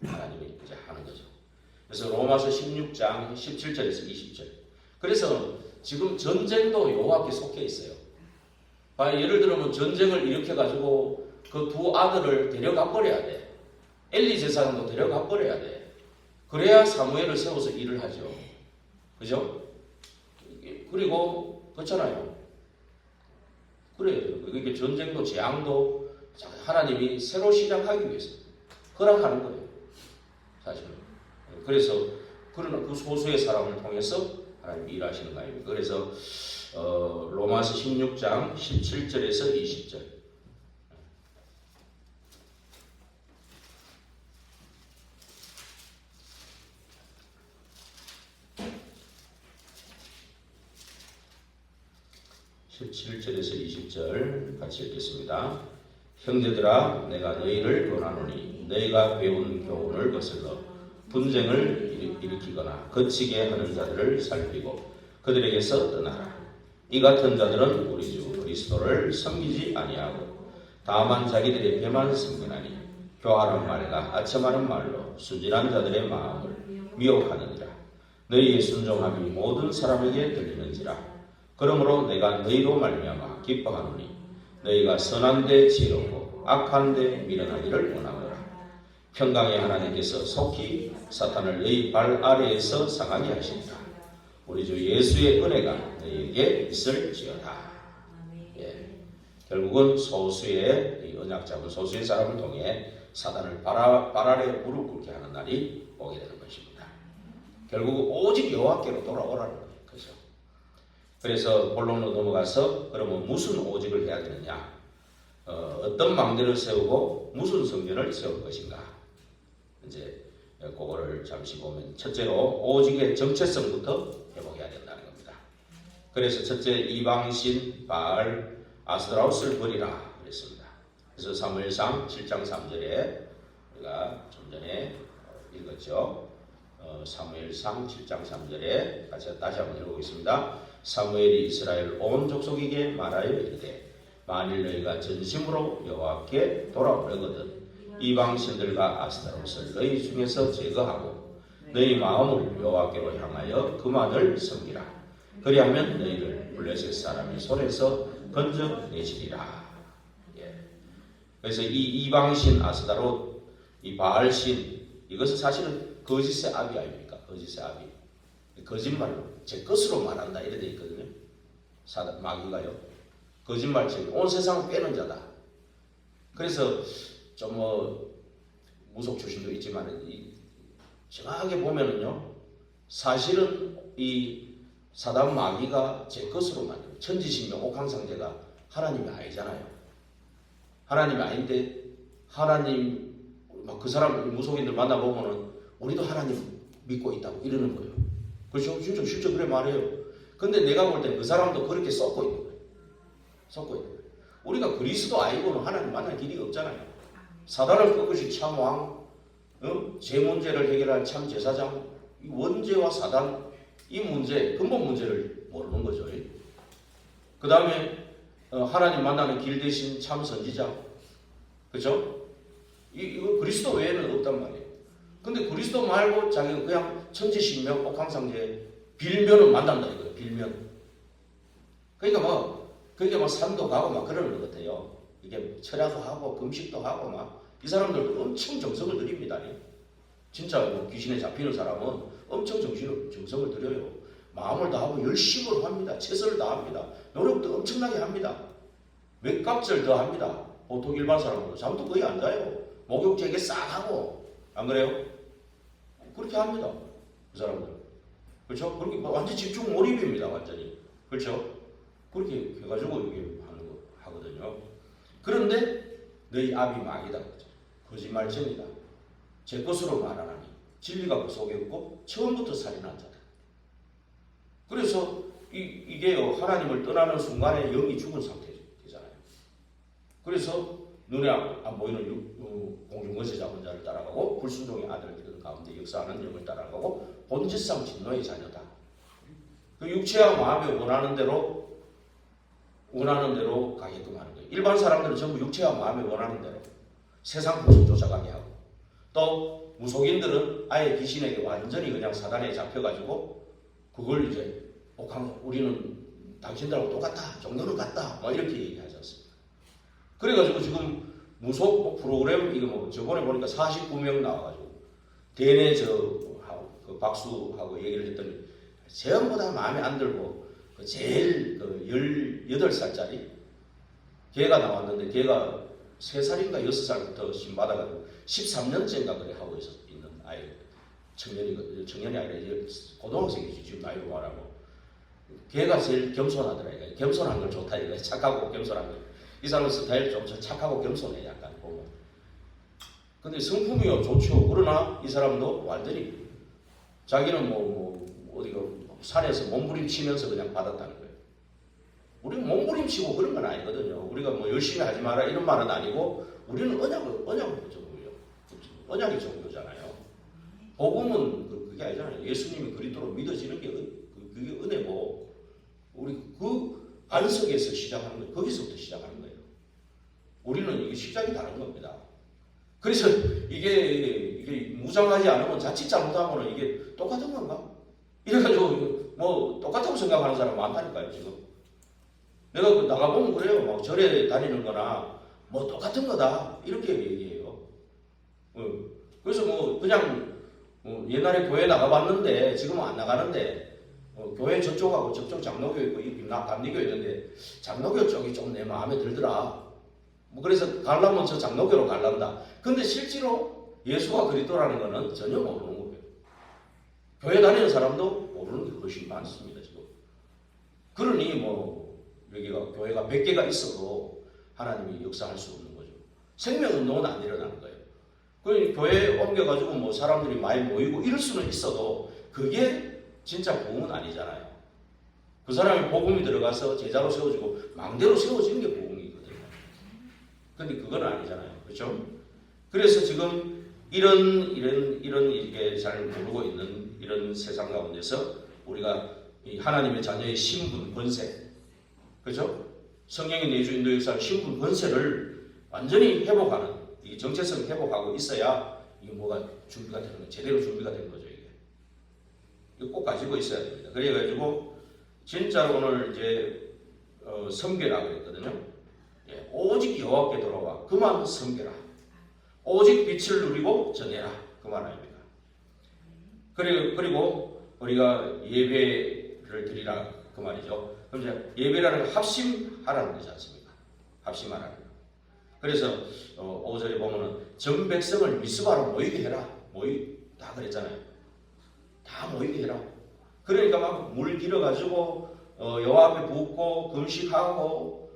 하나님이 이제 하는 거죠. 그래서 로마서 16장 17절에서 20절. 그래서 지금 전쟁도 여호와께 속해 있어요. 예를 들면 전쟁을 일으켜 가지고 그 두 아들을 데려가 버려야 돼. 엘리 제사장도 데려가 버려야 돼. 그래야 사무엘을 세워서 일을 하죠. 그죠? 그리고 그렇잖아요. 그래요. 이게 전쟁도 재앙도 하나님이 새로 시작하기 위해서 허락하는 거예요. 사실은. 그래서 그러나 그 소수의 사람을 통해서 하나님이 일하시는 거 아닙니까? 그래서 로마서 16장 17절에서 20절. (17절에서 20절) 같이 읽겠습니다. 형제들아 내가 너희를 권하노니 너희가 배운 교훈을 거슬러 분쟁을 일으키거나 거치게 하는 자들을 살피고 그들에게서 떠나라. 이 같은 자들은 우리 주 그리스도를 섬기지 아니하고 다만 자기들의 배만 섬기나니 교활한 말과 아첨하는 말로 순진한 자들의 마음을 미혹하느니라. 너희의 순종함이 모든 사람에게 들리는지라. 그러므로 내가 너희로 말미암아 기뻐하노니 너희가 선한 데 지혜롭고 악한 데 미련하기를 원하노라. 평강의 하나님께서 속히 사탄을 너희 발 아래에서 상하게 하시리라. 우리 주 예수의 은혜가 너희에게 있을지어다. 예. 결국은 소수의 언약 잡은 소수의 사람을 통해 사탄을 발 아래 무릎 꿇게 하는 날이 오게 되는 것입니다. 결국 오직 여호와께로 돌아오라는 거예요. 그죠? 그래서 본론으로 넘어가서 그러면 무슨 오직을 해야 되느냐? 어떤 망대를 세우고 무슨 성전을 세울 것인가? 이제 그거를 잠시 보면 첫째로 오직의 정체성부터 회복해야 된다는 겁니다. 그래서 첫째 이방신 바알 아스드라우스를 버리라 그랬습니다. 그래서 사무엘상 7장 3절에 우리가 좀 전에 읽었죠. 사무엘상 7장 3절에 같이 다시 한번 읽어보겠습니다. 사무엘이 이스라엘 온 족속에게 말하여 이르되 만일 너희가 전심으로 여호와께 돌아오려거든 이방신들과 아스타롯을 너희 중에서 제거하고 너희 마음을 여호와께로 향하여 그만을 섬기라. 그리하면 너희를 블레셋 사람의 손에서 건져내시리라. 예. 그래서 이 이방신 아스타롯, 이 바알신, 이것은 사실은 거짓의 아비 아닙니까? 거짓의 아비. 거짓말로 제 것으로 말한다 이래 돼 있거든요. 마귀가요. 거짓말쟁이, 온 세상을 빼는 자다. 그래서 좀 무속 출신도 있지만 정확하게 보면은요, 사실은 이 사단 마귀가 제 것으로 만든 천지신명 옥황상제가 하나님이 아니잖아요. 하나님이 아닌데 하나님 막 그 사람 무속인들 만나보면은 우리도 하나님 믿고 있다고 이러는 거예요. 그렇죠? 진짜 실제 그래 말해요. 근데 내가 볼 때 그 사람도 그렇게 썩고 있는 거예요. 썩고 있는 거예요. 우리가 그리스도 아니고는 하나님 만날 길이 없잖아요. 사단을 꺾으신 참왕, 제 문제를 해결할 참 제사장, 이 원죄와 사단, 이 문제, 근본 문제를 모르는 거죠. 그 다음에 하나님 만나는 길 대신 참 선지자, 그렇죠? 이거 그리스도 외에는 없단 말이에요. 근데 그리스도 말고 자기가 그냥 천지신명, 옥황상제 빌면은 만난다 이거예요. 빌면. 그러니까 막 산도 가고 막 그러는 것 같아요. 이게 철야도 하고 금식도 하고 막 이 사람들도 엄청 정성을 들입니다. 진짜 뭐 귀신에 잡히는 사람은 엄청 정성을 들여요. 마음을 다하고 열심을 합니다. 최선을 다합니다. 노력도 엄청나게 합니다. 몇 갑절 더 합니다. 보통 일반 사람은 잠도 거의 안 자요. 목욕 재개 싹 하고 안 그래요? 그렇게 합니다. 그 사람들. 그렇죠? 그렇게 완전 집중 몰입입니다. 완전히. 그렇죠? 그렇게 해가지고 이게 하는 거 하거든요. 그런데 너희 압이 마귀다. 거짓말쟁이다. 제 것으로 말하나니 진리가 그 속에 없고 처음부터 살인한 자다. 그래서 이게요, 하나님을 떠나는 순간에 영이 죽은 상태잖아요. 그래서 눈에 안 보이는 공중거세 잡은 자를 따라가고 불순종의 아들들 가운데 역사하는 영을 따라가고 본질상 진노의 자녀다. 그 육체와 마음이 원하는 대로 가게끔 하는 거예요. 일반 사람들은 전부 육체와 마음이 원하는 대로 세상 것을 쫓아가게 하고, 또 무속인들은 아예 귀신에게 완전히 그냥 사단에 잡혀가지고 그걸 이제 우리는 당신들하고 똑같다, 종교는 같다, 뭐 이렇게 얘기하지 않습니까? 그래가지고 지금 무속 프로그램 이거 뭐 저번에 보니까 49명 나와가지고 대내 그 박수하고 얘기를 했더니 전부 다 마음에 안 들고 그 제일 그 18살짜리 걔가 나왔는데 걔가 3살인가 6살부터 신 받아가지고 13년째인가 그래 하고 있는 아이 청년이 아니라 고등학생이지 지금 나이로 말하고 걔가 제일 겸손하더라. 겸손한 걸 좋다 이거 착하고 겸손한 거. 이 사람 스타일 좀 착하고 겸손해 약간 보면. 근데 성품이요 좋죠. 그러나 이 사람도 완전히 자기는 뭐 어디가 산에서 몸부림치면서 그냥 받았다는 거예요. 우리는 몸부림치고 그런 건 아니거든요. 우리가 뭐 열심히 하지 마라 이런 말은 아니고 우리는 언약을 종교예요. 언약이 종교잖아요. 복음은 그게 아니잖아요. 예수님이 그리스도로 믿어지는 게 그게 은혜고 우리 그 안석에서 시작하는 거예요. 거기서부터 시작하는 거예요. 우리는 이게 시작이 다른 겁니다. 그래서 이게 무장하지 않으면 자칫 잘못하면 이게 똑같은 건가? 이래가지고 뭐 똑같다고 생각하는 사람 많다니까요 지금. 내가 나가보면 그래요. 막 절에 다니는 거나 뭐 똑같은 거다 이렇게 얘기해요. 그래서 뭐 그냥 옛날에 교회 나가봤는데 지금은 안 나가는데 교회 저쪽하고 저쪽 장로교 있고 감리교 있는데 장로교 쪽이 좀 내 마음에 들더라. 뭐 그래서 가려면 저 장로교로 갈란다. 근데 실제로 예수가 그리스도라는 거는 전혀 모르는 거예요. 교회 다니는 사람도 모르는 게 훨씬 많습니다 지금. 그러니 뭐 여기가 교회가 100개가 있어도 하나님이 역사할 수 없는 거죠. 생명운동은 안 일어나는 거예요. 그러니 교회에 옮겨가지고 뭐 사람들이 많이 모이고 이럴 수는 있어도 그게 진짜 복음은 아니잖아요. 그 사람이 복음이 들어가서 제자로 세워지고 망대로 세워지는 게 복음이거든요. 근데 그건 아니잖아요. 그렇죠? 그래서 지금 이런 이게 잘 모르고 있는 이런 세상 가운데서 우리가 이 하나님의 자녀의 신분, 권세, 그렇죠? 성령의 내주 인도 역사 신분, 권세를 완전히 회복하는 이 정체성 회복하고 있어야 이게 뭐가 준비가 되는 거예요. 제대로 준비가 되는 거죠. 이거 꼭 가지고 있어야 됩니다. 그래가지고 진짜로 오늘 이제 섬겨라 그랬거든요. 예, 오직 여호와께 돌아와 그만 섬겨라. 오직 빛을 누리고 전해라 그 말 아닙니까? 그리고 우리가 예배를 드리라 그 말이죠. 그럼 이제 예배라는 건 합심하라는 거지 않습니까? 합심하라는 거. 그래서 5절에 보면은 전 백성을 미스바로 모이게 해라. 다 그랬잖아요. 다 모이게 해라. 그러니까 막 물 길어가지고 여호와 앞에 붓고 금식하고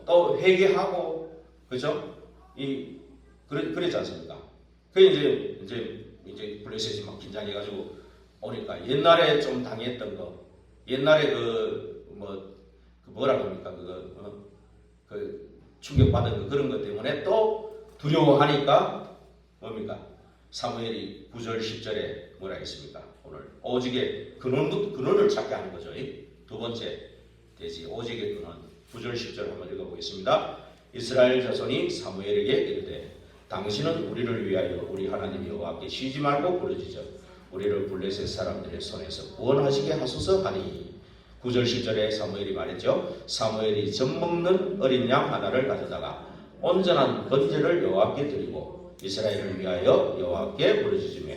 또 회개하고 그죠? 그랬지 않습니까? 그 이제 블레셋이 막 긴장해가지고 오니까 옛날에 좀 당했던 거, 옛날에 뭐라 그럽니까? 그 충격받은 거 그런 것 때문에 또 두려워하니까 뭡니까? 사무엘이 9절 10절에 뭐라 했습니까? 오늘 오직의 근원을 찾게 하는 거죠. 두 번째 대지 오직의 근원 9절 10절 한번 읽어보겠습니다. 이스라엘 자손이 사무엘에게 이르되 당신은 우리를 위하여 우리 하나님 여호와께 쉬지 말고 부르짖어 우리를 블레셋 사람들의 손에서 구원하시게 하소서 하니 9절 10절에 사무엘이 말했죠. 사무엘이 젖먹는 어린 양 하나를 가져다가 온전한 번제를 여호와께 드리고 이스라엘을 위하여 여호와께 부르짖으며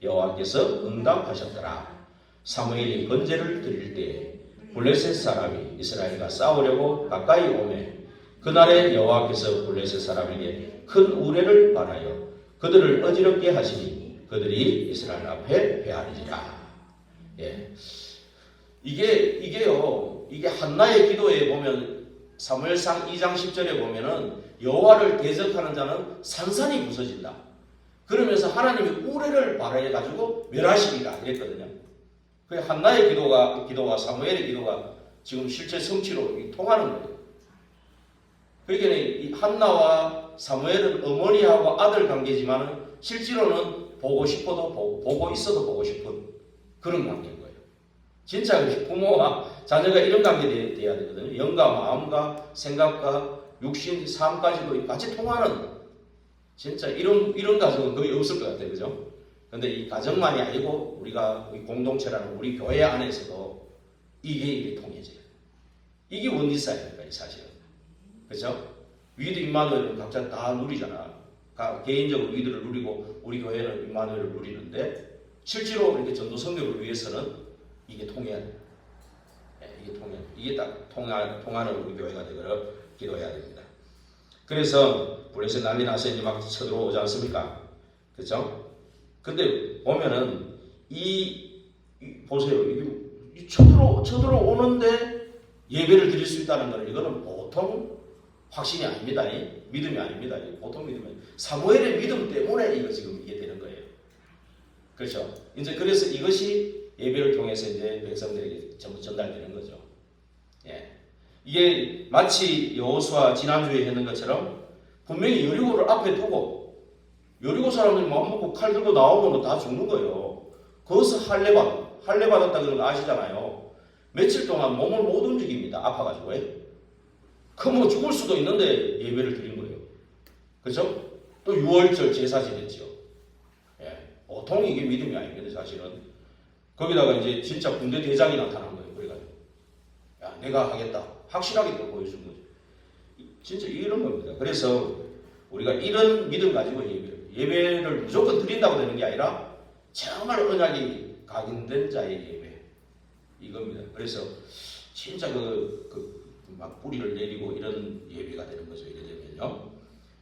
여호와께서 응답하셨더라. 사무엘이 번제를 드릴 때에 블레셋 사람이 이스라엘과 싸우려고 가까이 오매 그날에 여호와께서 블레셋 사람에게 큰 우레를 발하여 그들을 어지럽게 하시니 그들이 이스라엘 앞에 패하리지라. 예. 이게 한나의 기도에 보면 사무엘상 2장 10절에 보면은 여호와를 대적하는 자는 산산이 부서진다. 그러면서 하나님이 우레를 발휘해 가지고 멸하시리라 이랬거든요. 그 한나의 기도와 사무엘의 기도가 지금 실제 성취로 통하는 거예요. 그러니까 이 한나와 사무엘은 어머니하고 아들 관계지만 실제로는 보고 싶어도 보고 있어도 보고 싶은 그런 관계인 거예요. 진짜 부모와 자녀가 이런 관계 돼야 되거든요. 영과 마음과 생각과 육신, 삶까지도 같이 통하는 진짜 이런 가정은 거의 없을 것 같아요. 그죠? 근데 이 가정만이 아니고 우리가 공동체라는 우리 교회 안에서도 이게 통해져요. 이게 원리사입니다, 사실은. 그죠? 위드 임마누엘은 각자 다 누리잖아. 개인적으로 위드를 누리고 우리 교회는 임마누엘을 누리는데 실제로 이렇게 전도 선교를 위해서는 이게 통해야 돼요. 이게 딱 통하는 우리 교회가 되기를 기도해야 됩니다. 그래서 블레셋 난리 나서 이제 막 쳐들어오지 않습니까? 그죠? 근데 보면은 보세요. 이게 쳐들어오는데 예배를 드릴 수 있다는 거는 이거는 보통 확신이 아닙니다. 믿음이 아닙니다. 보통 믿음이 사무엘의 믿음 때문에 이거 지금 이게 되는 거예요. 그렇죠? 이제 그래서 이것이 예배를 통해서 이제 백성들에게 전부 전달되는 거죠. 예. 이게 마치 여호수아 지난주에 했는 것처럼 분명히 여리고를 앞에 두고 여리고 사람들이 마음먹고 칼 들고 나오면 다 죽는 거예요. 거기서 할례 받았다 그런 거 아시잖아요. 며칠 동안 몸을 못 움직입니다. 아파가지고. 그러면 죽을 수도 있는데 예배를 드린 거예요. 그렇죠? 또 6월절 제사 지냈죠. 예. 보통 이게 믿음이 아닙니다. 사실은. 거기다가 이제 진짜 군대 대장이 나타난 거예요. 그래가지고 야 내가 하겠다. 확실하게 또 보여준 거죠. 진짜 이런 겁니다. 그래서 우리가 이런 믿음 가지고 예배를 무조건 드린다고 되는 게 아니라 정말 언약이 각인된 자의 예배 이겁니다. 그래서 진짜 막 뿌리를 내리고 이런 예배가 되는 거죠. 이래 되면요.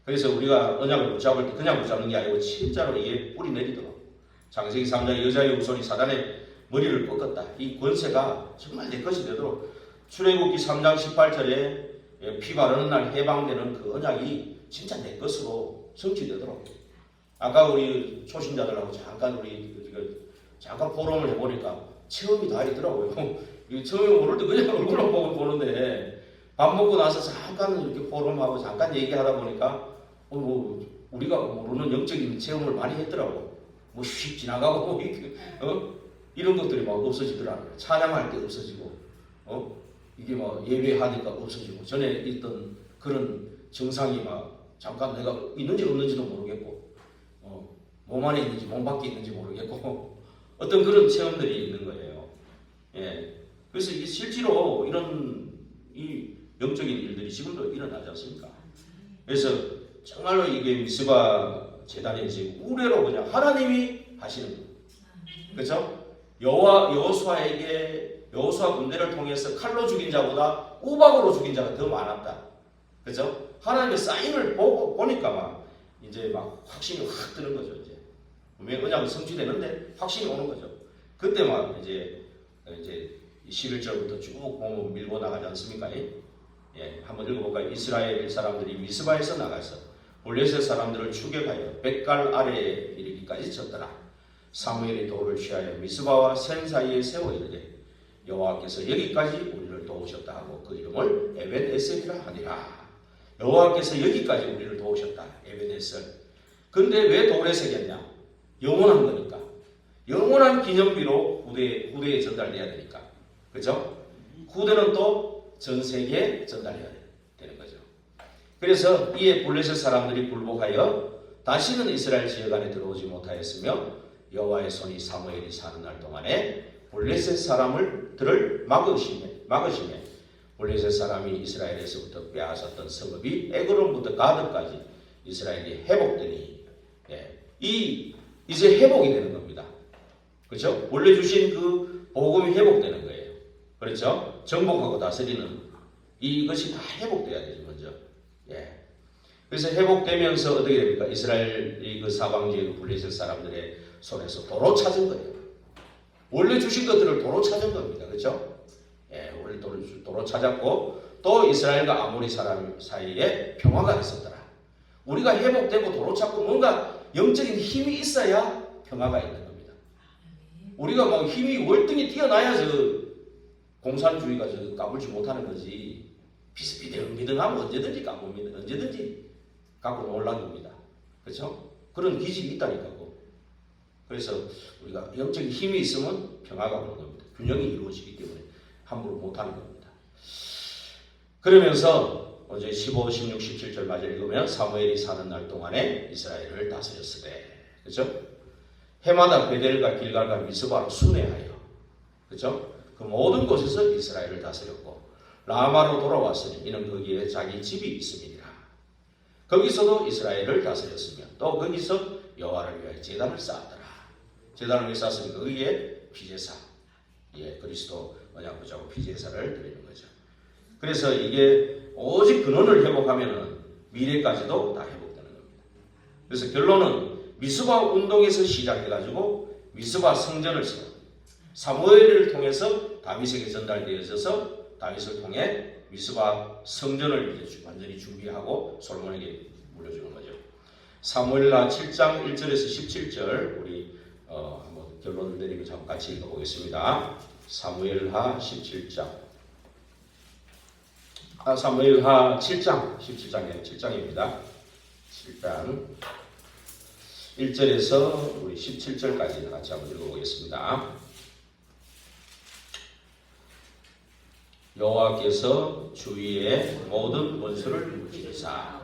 그래서 우리가 언약을 붙잡을 때 그냥 붙잡는 게 아니고 진짜로 이게 뿌리 내리도록 창세기 3장 여자의 후손이 사단의 머리를 꺾었다. 이 권세가 정말 내 것이 되도록 출애굽기 3장 18절에 피 바르는 날 해방되는 그 언약이 진짜 내 것으로 성취되도록. 아까 우리 초신자들하고 잠깐 포럼을 해보니까 체험이 다 있더라고요. 처음에 모를 때 그냥 얼굴만 보고 보는데 밥 먹고 나서 잠깐 이렇게 포럼하고 잠깐 얘기하다 보니까 우리가 모르는 영적인 체험을 많이 했더라고. 휙 지나가고 이런 것들이 막 없어지더라고요. 찬양할 때 없어지고 이게 막 예배하니까 없어지고 전에 있던 그런 증상이 막 잠깐 내가 있는지 없는지도 모르겠고 몸 안에 있는지 몸 밖에 있는지 모르겠고 어떤 그런 체험들이 있는 거예요. 예. 그래서 이게 실제로 이런 이 영적인 일들이 지금도 일어나지 않습니까? 그래서 정말로 이게 미스바 재단이 지금 우레로 그냥 하나님이 하시는 거예요. 그렇죠? 여호수아 군대를 통해서 칼로 죽인 자보다 우박으로 죽인 자가 더 많았다. 그렇죠? 하나님의 사인을 보니까 막 이제 막 확신이 확 드는 거죠. 이제 분명히 언약은 성취되는데 확신이 오는 거죠. 그때 막 이제 11절부터 쭉 보면 밀고 나가지 않습니까? 예, 한번 읽어볼까요? 이스라엘 사람들이 미스바에서 나가서 블레셋 사람들을 추격하여 뱃갈 아래에 이르기까지 쳤더라. 사무엘이 돌을 취하여 미스바와 센 사이에 세워 이르되 여호와께서 여기까지 우리를 도우셨다 하고 그 이름을 에벤에셀이라 하니라. 여호와께서 여기까지 우리를 도우셨다. 에벤에셀. 근데 왜 돌에 새겼냐? 영원한 거니까. 영원한 기념비로 후대에 전달돼야 되니까. 그렇죠? 후대는 또 전 세계에 전달해야 되는 거죠. 그래서 이에 블레셋 사람들이 굴복하여 다시는 이스라엘 지역 안에 들어오지 못하였으며 여호와의 손이 사무엘이 사는 날 동안에 블레셋 사람들을 막으시며 블레셋 사람이 이스라엘에서부터 빼앗았던 성읍이 에그론부터 가드까지 이스라엘이 회복되니 이제 회복이 되는 겁니다. 그렇죠? 원래 주신 그 복음이 회복되는 거예요. 그렇죠? 정복하고 다스리는 이것이 다 회복돼야 되죠, 먼저. 예. 그래서 회복되면서 어떻게 됩니까? 이스라엘이 그 사방지의 블레셋 사람들의 손에서 도로 찾은 거예요. 원래 주신 것들을 도로 찾은 겁니다. 그렇죠? 예, 원래 도로 찾았고 또 이스라엘과 아모리 사람 사이에 평화가 있었더라. 우리가 회복되고 도로 찾고 뭔가 영적인 힘이 있어야 평화가 있는 겁니다. 우리가 뭐 힘이 월등히 뛰어나야 저 공산주의가 저 까불지 못하는 거지. 비등비등하면 언제든지 까봅니다. 언제든지 갖고 놀란 겁니다. 그렇죠? 그런 기질이 있다니까요. 그래서 우리가 영적인 힘이 있으면 평화가 오는 겁니다. 균형이 이루어지기 때문에 함부로 못하는 겁니다. 그러면서 어제 15, 16, 17절 마저 읽으면 사무엘이 사는 날 동안에 이스라엘을 다스렸으되, 그렇죠? 해마다 베델과 길갈과 미스바로 순회하여, 그렇죠? 그 모든 곳에서 이스라엘을 다스렸고 라마로 돌아왔으니 이는 거기에 자기 집이 있음이니라. 거기서도 이스라엘을 다스렸으며 또 거기서 여호와를 위하여 제단을 쌓았더라. 제단을 왜 쌓았습니까? 거기에 피제사, 그리스도 언약궤하고 피제사를 드리는 거죠. 그래서 이게 오직 근원을 회복하면은 미래까지도 다 회복되는 겁니다. 그래서 결론은 미스바 운동에서 시작해가지고 미스바 성전을 세워 사무엘을 통해서 다윗에게 전달되어져서 다윗을 통해 미스바 성전을 이제 완전히 준비하고 솔로몬에게 물려주는 거죠. 사무엘하 7장 1절에서 17절 우리 한번 결론을 내리고 잠깐 같이 읽어보겠습니다. 사무엘하 17장. 사무엘하 7장 17장이에요. 7장입니다. 7장 1절에서 우리 17절까지 같이 한번 읽어보겠습니다. 여호와께서 주위의 모든 원수를 무찌르사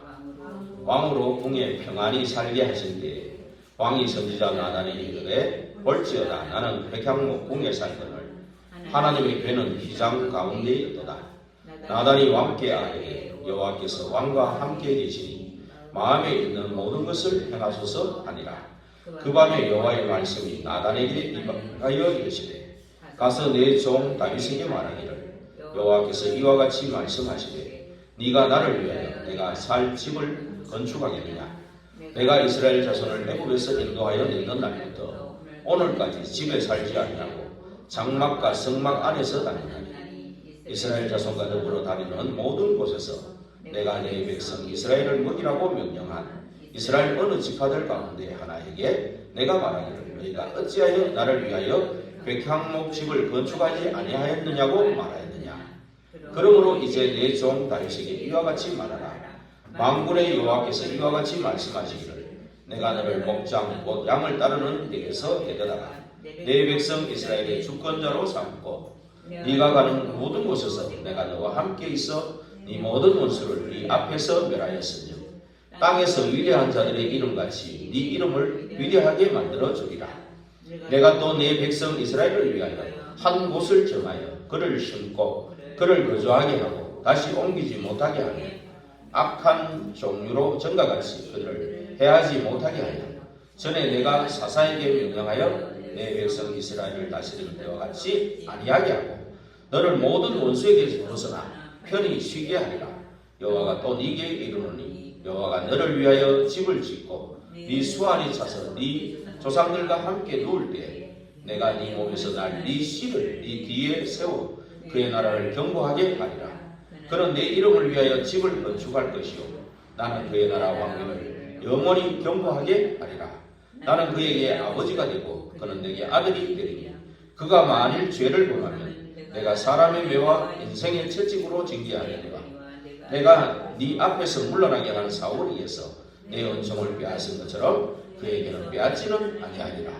왕으로 궁에 평안히 살게 하신 뒤에 왕이 선지자 나단에 이르되 볼지어다 나는 백향목 궁에 살거늘 하나님의 괴는 휘장 가운데 있도다. 나단이 왕께 아뢰되 여호와께서 왕과 함께 계시니 마음에 있는 모든 것을 행하소서 하니라. 그 밤에 여호와의 말씀이 나단에게 임하여 이르시되 가서 내 종 다윗에게 말하기를 여호와께서 이와 같이 말씀하시되 네가 나를 위하여 내가 살 집을 건축하겠느냐. 내가 이스라엘 자손을 애굽에서 인도하여 냈던 날부터 오늘까지 집에 살지 아니하고 장막과 성막 안에서 다니나니 이스라엘 자손과 더불어 다니는 모든 곳에서 내가 내 백성 이스라엘을 먹이라고 명령한 이스라엘 어느 지파들 가운데 하나에게 내가 말하기를 너희가 어찌하여 나를 위하여 백향목 집을 건축하지 아니하였느냐고 말하였느냐. 그러므로 이제 내 종 다윗에게 이와 같이 말하라. 만군의 여호와께서 이와 같이 말씀하시기를 내가 너를 목장 곧 양을 따르는 데에서 데려다가 내 백성 이스라엘의 주권자로 삼고 네가 가는 모든 곳에서 내가 너와 함께 있어 네 모든 원수를 네 앞에서 멸하였으며 땅에서 위대한 자들의 이름같이 네 이름을 위대하게 만들어 주리라. 내가 또 내 백성 이스라엘을 위하여 한 곳을 정하여 그를 심고 그를 거주하게 하고 다시 옮기지 못하게 하며 악한 종류로 전과 같이 그들을 해하지 못하게 하여 전에 내가 사사에게 명령하여 내 백성 이스라엘을 다스리는 때와 같이 아니하게 하고 너를 모든 원수에게서 벗어나 편히 쉬게 하리라. 여호와가 또 네게 이르노니 여호와가 너를 위하여 집을 짓고 네 수완이 차서 네 조상들과 함께 누울 때 내가 네 몸에서 날 네 씨를 네 뒤에 세워 그의 나라를 견고하게 하리라. 그는 내 이름을 위하여 집을 건축할 것이요 나는 그의 나라 왕국을 영원히 견고하게 하리라. 나는 그에게 아버지가 되고 그는 내게 아들이 되리니 그가 만일 죄를 범하면 내가 사람의 매와 인생의 채찍으로 징계하리라. 내가 네 앞에서 물러나게 하는 사울에게서 내 은총을 빼앗은 것처럼 그에게는 빼앗지는 아니하리라.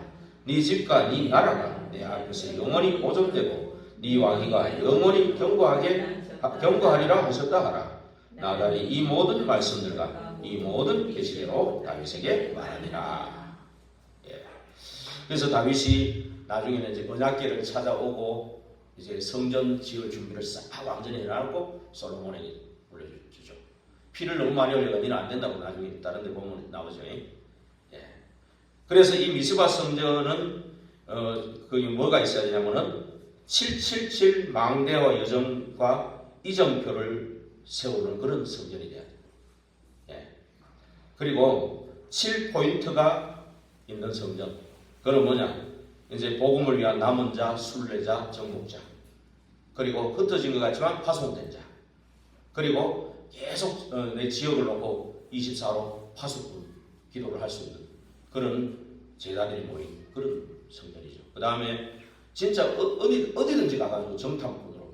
네 집과 네 나라가 내 앞에서 영원히 보존되고 네 왕위가 영원히 견고하리라 하셨다 하라. 나단이 이 모든 말씀들과 이 모든 계시대로 다윗에게 말하니라. 그래서 다윗이 나중에는 이제 언약궤를 찾아오고 이제 성전 지을 준비를 싹 완전히 해놨고 솔로몬에게 물려주죠. 피를 너무 많이 흘려가 니는 안 된다고 나중에 다른 데 보면 나오죠. 그래서 이 미스바 성전은 거기 뭐가 있어야 되냐면은 777 망대와 여정과 이정표를 세우는 그런 성전이 돼야 돼요. 그리고 7포인트가 있는 성전. 그건 뭐냐? 이제 복음을 위한 남은 자, 순례자, 정복자. 그리고 흩어진 것 같지만 파송된 자. 그리고 계속 내 지역을 놓고 24로 파수꾼 기도를 할 수 있는 그런 제자들이 모인 그런 성전이죠. 그 다음에 진짜 어디든지 가가지고 정탐꾼으로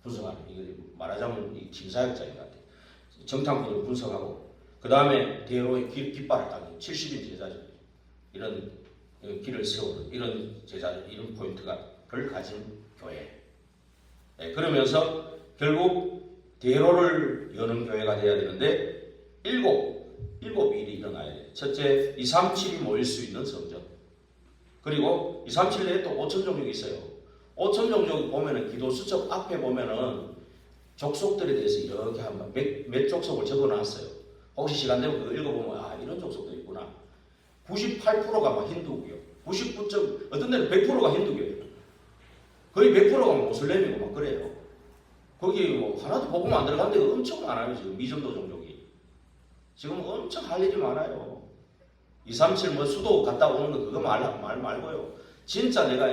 분석하는, 이게 말하자면 이 김사역자인 것 같아요. 정탐꾼으로 분석하고, 그 다음에 대로의 깃발을 따는 70인 제자들, 이런 길을 세우는 이런 제자들, 이런 포인트를 가진 교회. 네, 그러면서 결국 대로를 여는 교회가 돼야 되는데 일곱 일이 일어나야 돼요. 첫째, 237이 모일 수 있는 성전. 그리고 237 내에 또 5천 종족이 있어요. 5천 종족 보면은 기도 수첩 앞에 보면은 족속들에 대해서 이렇게 한번 몇 족속을 적어놨어요. 혹시 시간 되면 그거 읽어보면 아, 이런 족속도 있구나. 98%가 막 힌두교요. 99. 어떤 데는 100%가 힌두교예요. 거의 100%가 모슬렘이고 막 그래요. 거기 뭐 하나도 복음 안 들어간 데가 엄청 많아요. 지금 미전도 종족이. 지금 엄청 할 일이 많아요. 237 뭐 수도 갔다 오는 거 그거 말 말고요. 진짜 내가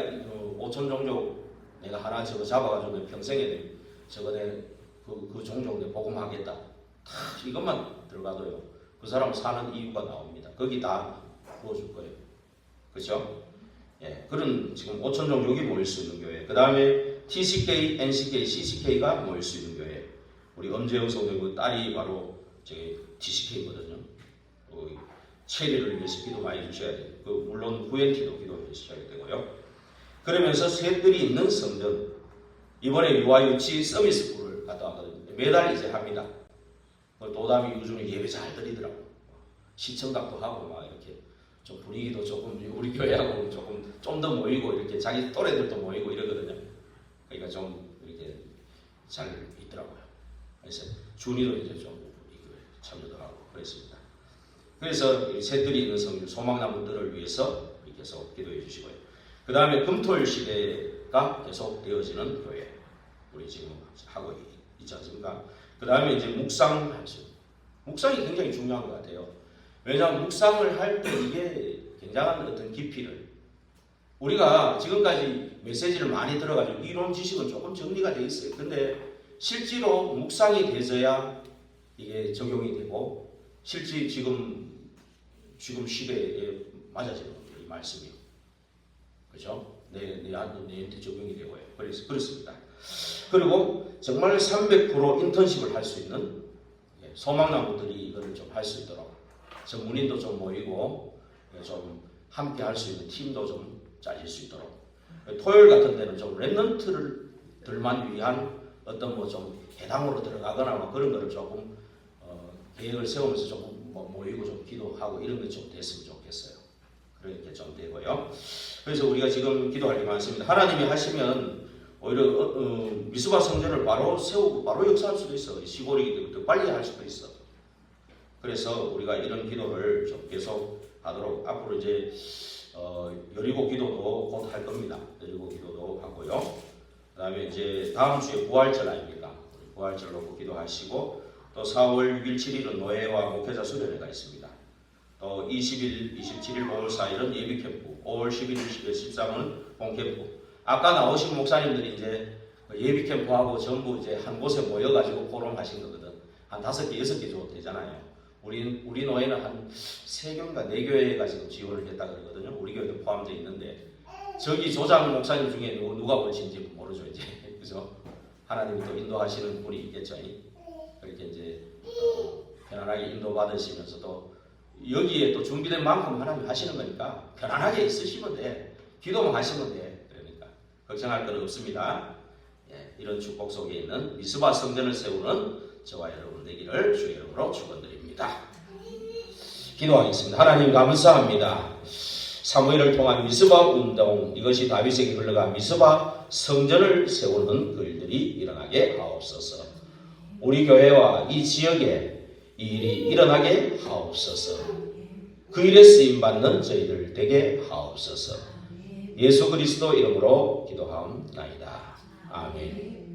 5천 종족 내가 하나 저거 잡아가지고 내 평생에 저거 그 종족 내 복음하겠다. 다 이것만 들어가도요. 그 사람 사는 이유가 나옵니다. 거기 다 부어줄 거예요. 그렇죠? 예, 그런 지금 5천 종족이 모일 수 있는 교회. 그 다음에 TCK, NCK, CCK가 모일 수 있는 교회. 우리 엄재영 성도의 딸이 바로 저기 TCK거든요. 체리를 위해서 기도 많이 해주셔야 돼요. 물론 후엔티도 기도해 주셔야 되고요. 그러면서 새들이 있는 성전. 이번에 유아유치 서밋스쿨을 갔다 왔거든요. 매달 이제 합니다. 도담이 요즘에 예배 잘 드리더라고. 시청각도 하고 막 이렇게 좀 분위기도 조금 우리 교회하고 조금 좀 더 모이고 이렇게 자기 또래들도 모이고 이러거든요. 그러니까 좀 이렇게 잘 있더라고요. 그래서 준이도 이제 좀 참여도 하고 그랬습니다. 그래서 새들이 있는 성전 소망나무들을 위해서 계속 기도해 주시고요. 그 다음에 금토일 시대가 계속 되어지는 교회 우리 지금 하고 있지 않습니까? 그 다음에 이제 묵상이 굉장히 중요한 것 같아요. 왜냐하면 묵상을 할 때 이게 굉장한 어떤 깊이를 우리가 지금까지 메시지를 많이 들어가지고 이론 지식은 조금 정리가 되어 있어요. 근데 실제로 묵상이 돼서야 이게 적용이 되고 실제 지금 시대에 맞아지는 이 말씀이요. 그렇죠? 내한테 적용이 되고요. 그래서 그렇습니다. 그리고 정말 300% 인턴십을 할 수 있는 소망나무들이 이거를 좀 할 수 있도록 전문인도 좀 모이고 좀 함께 할 수 있는 팀도 좀 짜질 수 있도록 토요일 같은 데는 좀 랩런트들만 위한 어떤 뭐 좀 해당으로 들어가거나 뭐 그런 거를 조금 계획을 세우면서 조금 모이고 좀 기도하고 이런 게 좀 됐으면 좋겠어요. 그렇게 좀 되고요. 그래서 우리가 지금 기도할 게 많습니다. 하나님이 하시면 오히려 미스바 성전을 바로 세우고 바로 역사할 수도 있어. 시골이기 때문에 더 빨리 할 수도 있어. 그래서 우리가 이런 기도를 좀 계속 하도록 앞으로 이제 여리고 기도도 곧 할 겁니다. 여리고 기도도 하고요. 그다음에 이제 다음 주에 부활절 아닙니까? 부활절 놓고 기도하시고 또 4월 6일, 7일은 노예와 목회자 수련회가 있습니다. 또 20일, 27일, 5월 4일은 예비 캠프, 5월 11일, 10일, 13은 본캠프. 아까 나오신 목사님들이 이제 예비 캠프하고 전부 이제 한 곳에 모여가지고 포럼하신 거거든. 한 5개, 6개 정도 되잖아요. 우리 노예는 한 3교인가 4교회가 지금 지원을 했다 그러거든요. 우리 교회도 포함되어 있는데 저기 조장 목사님 중에 누가 올지인지 모르죠 이제. 그죠? 하나님이 또 인도하시는 분이 있겠죠. 그렇게 이제 편안하게 인도받으시면서도 여기에 또 준비된 만큼 하나님 하시는 거니까 편안하게 있으시면 돼. 기도만 하시면 돼. 그러니까 걱정할 건 없습니다. 예, 이런 축복 속에 있는 미스바 성전을 세우는 저와 여러분 되기를 주의 이름으로 축원드립니다. 기도하겠습니다. 하나님 감사합니다. 사무엘을 통한 미스바 운동, 이것이 다윗에게 흘러가 미스바 성전을 세우는 그 일들이 일어나게 하옵소서. 우리 교회와 이 지역에 이 일이 일어나게 하옵소서. 그 일에 쓰임받는 저희들 되게 하옵소서. 예수 그리스도 이름으로 기도하옵나이다. 아멘.